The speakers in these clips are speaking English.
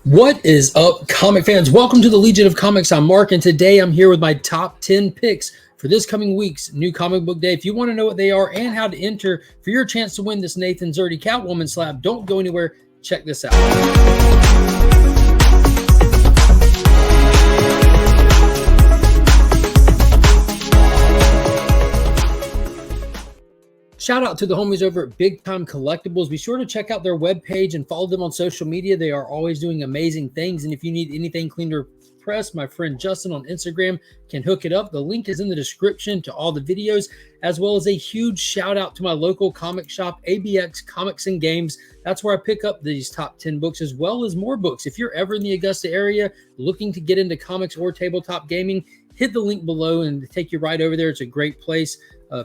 What is up, comic fans? Welcome to the Legion of Comics. I'm Mark, and today I'm here with my top 10 picks for this coming week's new comic book day. If you want to know what they are and how to enter for your chance to win this Nathan Zerdy Catwoman slab, don't go anywhere. Check this out. Shout out to the homies over at Big Time Collectibles. Be sure to check out their webpage and follow them on social media. They are always doing amazing things. And if you need anything cleaned or pressed, my friend Justin on Instagram can hook it up. The link is in the description to all the videos, as well as a huge shout out to my local comic shop, ABX Comics and Games. That's where I pick up these top 10 books, as well as more books. If you're ever in the Augusta area looking to get into comics or tabletop gaming, hit the link below and take you right over there. It's a great place.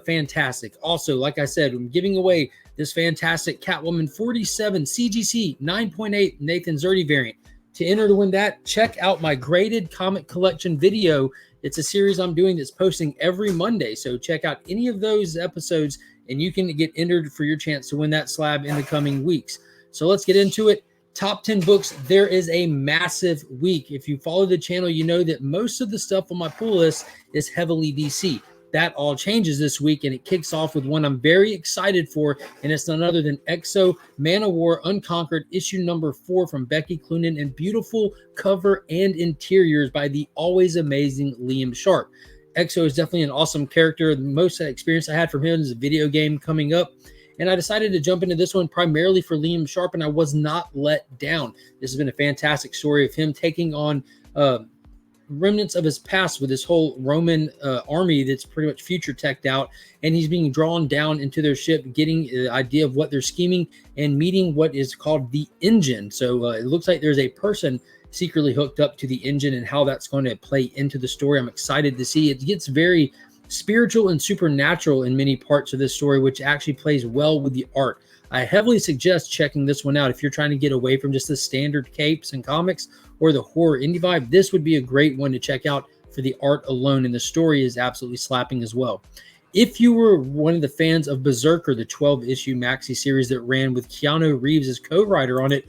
Fantastic. Also, like I said, I'm giving away this fantastic Catwoman 47 CGC 9.8 Nathan Zerdy variant. To enter to win that, check out my graded comic collection video. It's a series I'm doing that's posting every Monday. So check out any of those episodes and you can get entered for your chance to win that slab in the coming weeks. So let's get into it. Top 10 books. There is a massive week. If you follow the channel, you know that most of the stuff on my pull list is heavily DC. That all changes this week, and it kicks off with one I'm very excited for, and it's none other than EXO Man of War Unconquered, issue number 4 from Becky Cloonan, and beautiful cover and interiors by the always amazing Liam Sharp. EXO is definitely an awesome character. The most experience I had from him is a video game coming up, and I decided to jump into this one primarily for Liam Sharp, and I was not let down. This has been a fantastic story of him taking on remnants of his past with this whole Roman army that's pretty much future teched out, and he's being drawn down into their ship, getting the idea of what they're scheming and meeting what is called the engine. So it looks like there's a person secretly hooked up to the engine and how that's going to play into the story. I'm excited to see. It gets very spiritual and supernatural in many parts of this story, which actually plays well with the art. I heavily suggest checking this one out if you're trying to get away from just the standard capes and comics or the horror indie vibe. This would be a great one to check out for the art alone, and the story is absolutely slapping as well. If you were one of the fans of Berserker, the 12-issue maxi series that ran with Keanu Reeves as co-writer on it,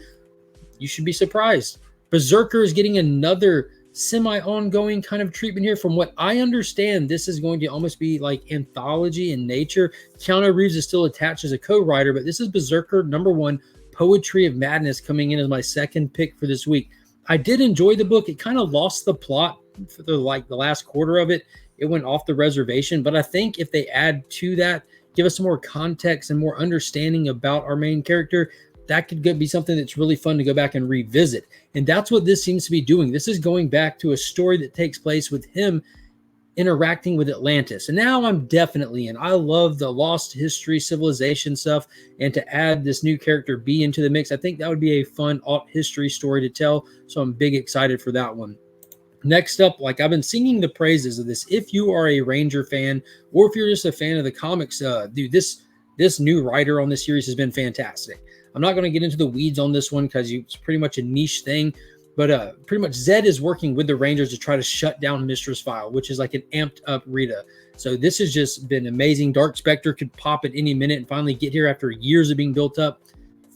you should be surprised. Berserker is getting another semi-ongoing kind of treatment here. From what I understand, this is going to almost be like anthology in nature. Keanu Reeves is still attached as a co-writer, but this is Berserker #1, Poetry of Madness, coming in as my second pick for this week. I did enjoy the book. It kind of lost the plot for the last quarter of it. It went off the reservation, but I think if they add to that, give us some more context and more understanding about our main character, that could be something that's really fun to go back and revisit. And that's what this seems to be doing. This is going back to a story that takes place with him interacting with Atlantis. And now I'm definitely in. I love the lost history civilization stuff. And to add this new character B into the mix, I think that would be a fun alt history story to tell. So I'm big excited for that one. Next up, like I've been singing the praises of this. If you are a Ranger fan, or if you're just a fan of the comics, dude, this new writer on this series has been fantastic. I'm not going to get into the weeds on this one because it's pretty much a niche thing, but pretty much Zed is working with the Rangers to try to shut down Mistress File, which is like an amped up Rita. So this has just been amazing. Dark Spectre could pop at any minute and finally get here after years of being built up.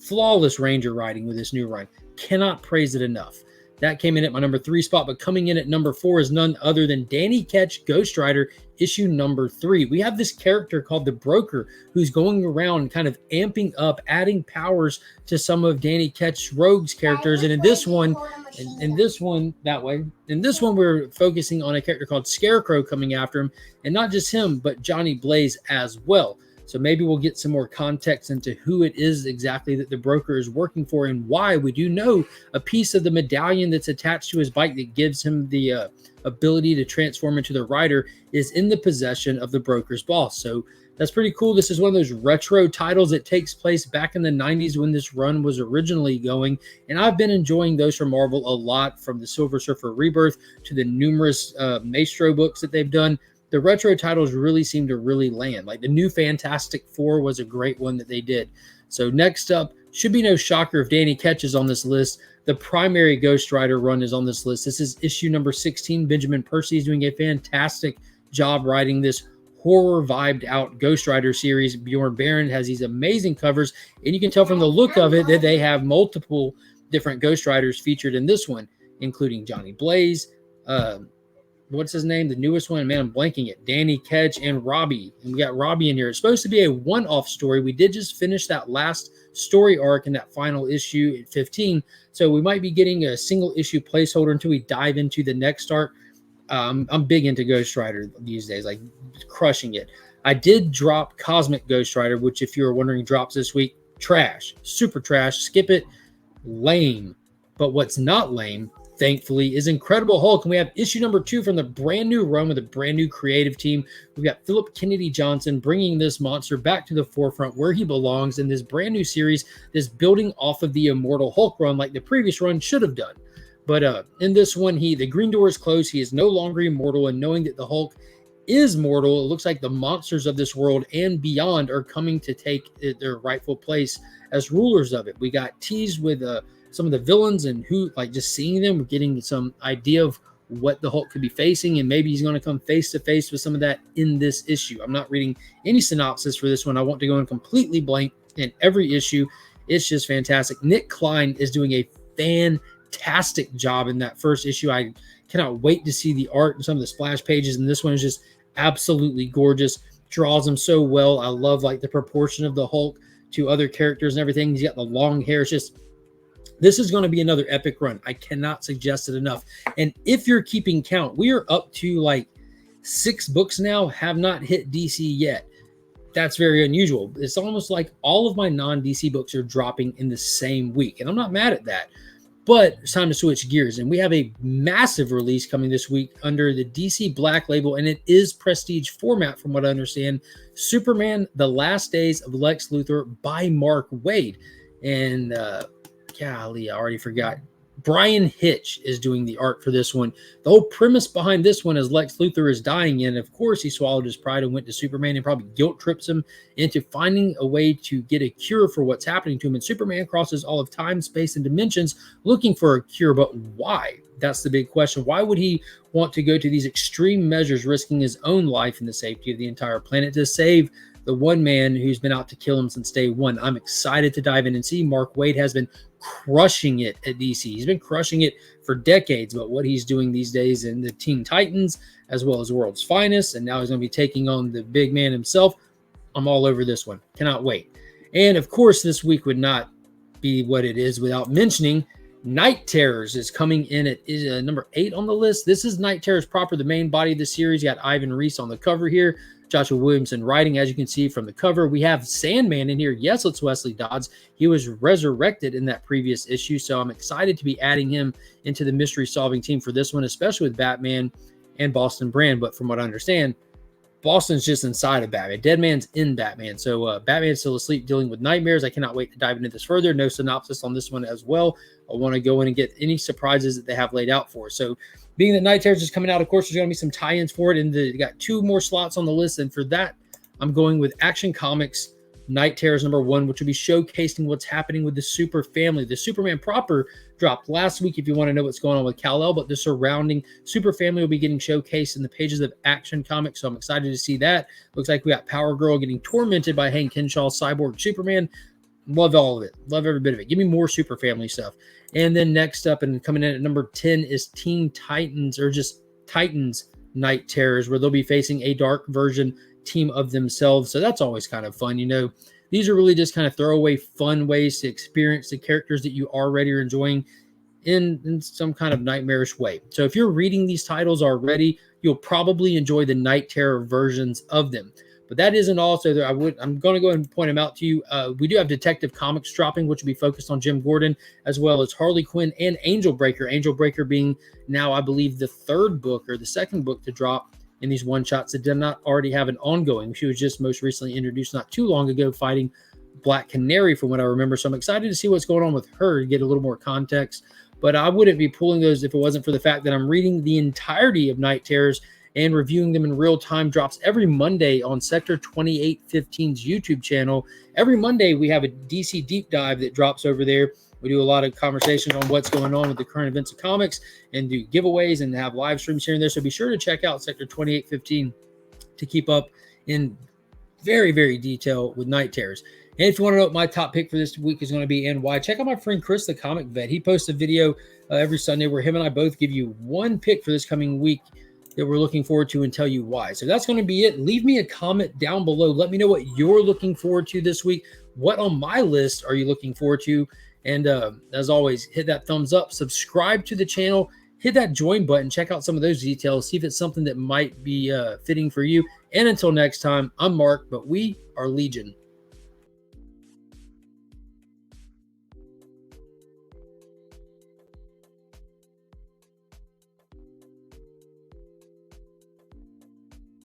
Flawless Ranger writing with this new run. Cannot praise it enough. That came in at my number 3 spot, but coming in at number 4 is none other than Danny Ketch, Ghost Rider, issue number 3. We have this character called the Broker who's going around kind of amping up, adding powers to some of Danny Ketch Rogue's characters. And in this one, we're focusing on a character called Scarecrow coming after him, and not just him, but Johnny Blaze as well. So maybe we'll get some more context into who it is exactly that the Broker is working for and why. We do know a piece of the medallion that's attached to his bike that gives him the ability to transform into the Rider is in the possession of the Broker's boss. So that's pretty cool. This is one of those retro titles that takes place back in the 90s when this run was originally going. And I've been enjoying those from Marvel a lot, from the Silver Surfer Rebirth to the numerous Maestro books that they've done. The retro titles really seem to really land. Like the new Fantastic Four was a great one that they did. So next up, should be no shocker if Danny Ketch is on this list. The primary Ghost Rider run is on this list. This is issue number 16. Benjamin Percy is doing a fantastic job writing this horror vibed out Ghost Rider series. Bjorn Barron has these amazing covers, and you can tell from the look of it that they have multiple different Ghost Riders featured in this one, including Johnny Blaze, what's his name? The newest one, man, I'm blanking it. Danny Ketch and Robbie. And we got Robbie in here. It's supposed to be a one-off story. We did just finish that last story arc in that final issue at 15. So we might be getting a single issue placeholder until we dive into the next arc. I'm big into Ghost Rider these days, like crushing it. I did drop Cosmic Ghost Rider, which if you were wondering drops this week. Trash, super trash, skip it, lame. But what's not lame, thankfully, is Incredible Hulk. And we have issue number 2 from the brand new run with a brand new creative team. We've got Philip Kennedy Johnson bringing this monster back to the forefront where he belongs in this brand new series that's building off of the Immortal Hulk run like the previous run should have done. But in this one, the green door is closed. He is no longer immortal, and knowing that the Hulk is mortal, it looks like the monsters of this world and beyond are coming to take their rightful place as rulers of it. We got teased with some of the villains and who, like, just seeing them, we're getting some idea of what the Hulk could be facing, and maybe he's going to come face to face with some of that in this issue. I'm not reading any synopsis for this one. I want to go in completely blank in every issue. It's just fantastic. Nick Klein is doing a fantastic job in that first issue. I cannot wait to see the art and some of the splash pages, and this one is just absolutely gorgeous. Draws them so well. I love like the proportion of the Hulk to other characters and everything. He's got the long hair. It's just, this is going to be another epic run. I cannot suggest it enough. And if you're keeping count, we are up to like 6 books now, have not hit DC yet. That's very unusual. It's almost like all of my non-DC books are dropping in the same week, and I'm not mad at that. But it's time to switch gears, and we have a massive release coming this week under the DC Black label, and it is prestige format from what I understand. Superman, The Last Days of Lex Luthor by Mark Waid. And golly, I already forgot. Brian Hitch is doing the art for this one. The whole premise behind this one is Lex Luthor is dying, and of course he swallowed his pride and went to Superman and probably guilt trips him into finding a way to get a cure for what's happening to him. And Superman crosses all of time, space, and dimensions looking for a cure, but why? That's the big question. Why would he want to go to these extreme measures, risking his own life and the safety of the entire planet to save the one man who's been out to kill him since day one? I'm excited to dive in and see. Mark Waid has been crushing it at DC. He's been crushing it for decades, but what he's doing these days in the Teen Titans, as well as World's Finest, and now he's going to be taking on the big man himself. I'm all over this one. Cannot wait. And of course, this week would not be what it is without mentioning Night Terrors is coming in at number 8 on the list. This is Night Terrors proper, the main body of the series. You got Ivan Reis on the cover here. Joshua Williamson writing, as you can see from the cover. We have Sandman in here. Yes, it's Wesley Dodds. He was resurrected in that previous issue, so I'm excited to be adding him into the mystery-solving team for this one, especially with Batman and Boston Brand. But from what I understand, Boston's just inside of Batman. Deadman's in Batman. So Batman's still asleep dealing with nightmares. I cannot wait to dive into this further. No synopsis on this one as well. I want to go in and get any surprises that they have laid out for us. So being that Night Terrors is coming out, of course, there's going to be some tie-ins for it. And they got 2 more slots on the list. And for that, I'm going with Action Comics Night Terrors number 1, which will be showcasing what's happening with the Super family. The Superman proper dropped last week if you want to know what's going on with Kal-El, but the surrounding Super family will be getting showcased in the pages of Action Comics, so I'm excited to see that. Looks like we got Power Girl getting tormented by Hank Henshaw's Cyborg Superman. Love all of it. Love every bit of it. Give me more Super family stuff. And then next up and coming in at number 10 is Teen Titans, or just Titans Night Terrors, where they'll be facing a dark version team of themselves. So that's always kind of fun. You know, these are really just kind of throwaway fun ways to experience the characters that you already are enjoying in some kind of nightmarish way. So if you're reading these titles already, you'll probably enjoy the Night Terror versions of them. But that isn't all. So I'm going to go ahead and point them out to you. We do have Detective Comics dropping, which will be focused on Jim Gordon, as well as Harley Quinn and Angel Breaker. Angel Breaker being now, I believe, the 3rd book or the 2nd book to drop in these one-shots that did not already have an ongoing. She was just most recently introduced not too long ago fighting Black Canary from what I remember. So I'm excited to see what's going on with her to get a little more context. But I wouldn't be pulling those if it wasn't for the fact that I'm reading the entirety of Night Terrors and reviewing them in real time. Drops every Monday on Sector 2815's YouTube channel. Every Monday we have a DC deep dive that drops over there. We do a lot of conversations on what's going on with the current events of comics and do giveaways and have live streams here and there. So be sure to check out Sector 2815 to keep up in very, very detail with Night Terrors. And if you want to know what my top pick for this week is going to be and why, check out my friend Chris, the comic vet. He posts a video every Sunday where him and I both give you one pick for this coming week that we're looking forward to and tell you why. So that's going to be it. Leave me a comment down below. Let me know what you're looking forward to this week. What on my list are you looking forward to? And as always, hit that thumbs up, subscribe to the channel, hit that join button, check out some of those details, see if it's something that might be fitting for you. And until next time, I'm Mark, but we are Legion.